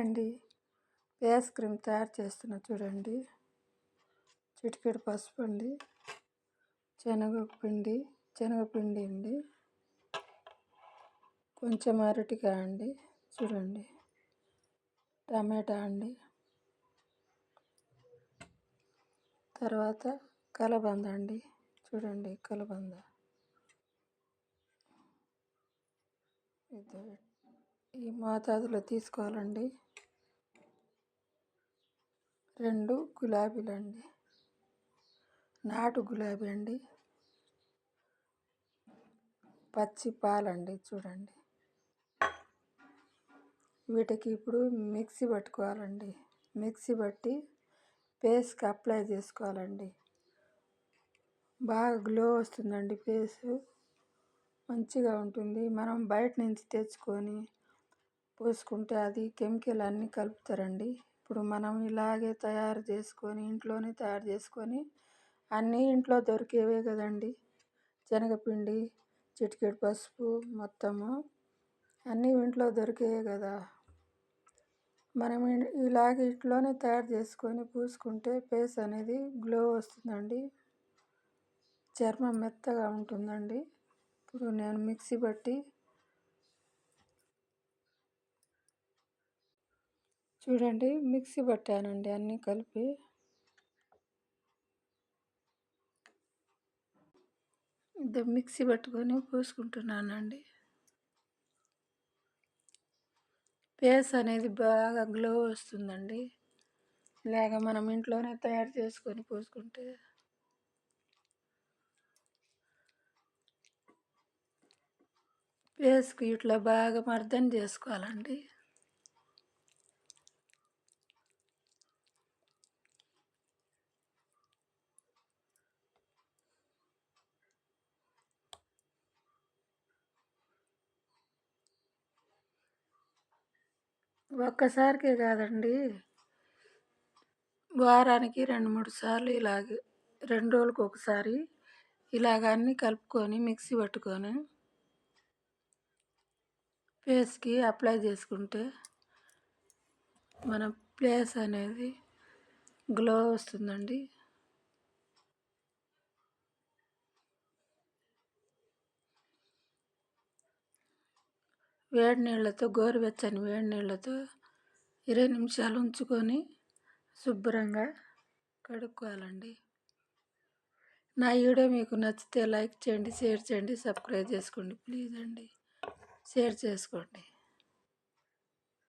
అండి, face cream తయారు చేస్తున్నా చూడండి. చిటికెడు పసుపు అండి, శనగపిండి అండి, కొంచెం అరటికాయ అండి చూడండి, టమాటా అండి, తర్వాత కలబంద అండి చూడండి, కలబంద ఈ మోతాదులో తీసుకోవాలండి. 2 గులాబీలు అండి, నాటు గులాబీ అండి, పచ్చి పాలండి చూడండి. వీటికి ఇప్పుడు మిక్సీ పట్టుకోవాలండి. మిక్సీ పట్టి ఫేస్కి అప్లై చేసుకోవాలండి. బాగా గ్లో వస్తుందండి, ఫేసు మంచిగా ఉంటుంది. మనం బయట నుంచి తెచ్చుకొని పూసుకుంటే అది కెమికల్ అన్నీ కలుపుతారండి. ఇప్పుడు మనం ఇలాగే ఇంట్లోనే తయారు చేసుకొని అన్నీ ఇంట్లో దొరికేవే కదండి. శనగపిండి, చిటికెడు పసుపు, మొత్తము అన్నీ ఇంట్లో దొరికేవే కదా. మనం ఇలాగే ఇంట్లోనే తయారు చేసుకొని పూసుకుంటే ఫేస్ అనేది గ్లో వస్తుందండి, చర్మం మెత్తగా ఉంటుందండి. ఇప్పుడు నేను మిక్సీ పట్టి చూడండి, మిక్సీ పట్టానండి అన్నీ కలిపి. మిక్సీ పట్టుకొని పూసుకుంటున్నానండి. ఫేస్ అనేది బాగా గ్లో వస్తుందండి. ఇలాగ మనం ఇంట్లోనే తయారు చేసుకొని పూసుకుంటే ఫేస్కి ఇట్లా బాగా మర్దన చేసుకోవాలండి. ఒక్కసారికే కాదండి, వారానికి 2-3 సార్లు ఇలాగే 2 రోజులకు ఒకసారి ఇలాగ అన్నీ కలుపుకొని మిక్సీ పట్టుకొని ఫేస్కి అప్లై చేసుకుంటే మన ఫేస్ అనేది గ్లో వస్తుందండి. గోరువెచ్చని వేడి నీళ్ళతో 20 నిమిషాలు ఉంచుకొని శుభ్రంగా కడుక్కోవాలండి. నా వీడియో మీకు నచ్చితే లైక్ చేయండి, షేర్ చేయండి, సబ్స్క్రైబ్ చేసుకోండి. ప్లీజ్ అండి, షేర్ చేసుకోండి.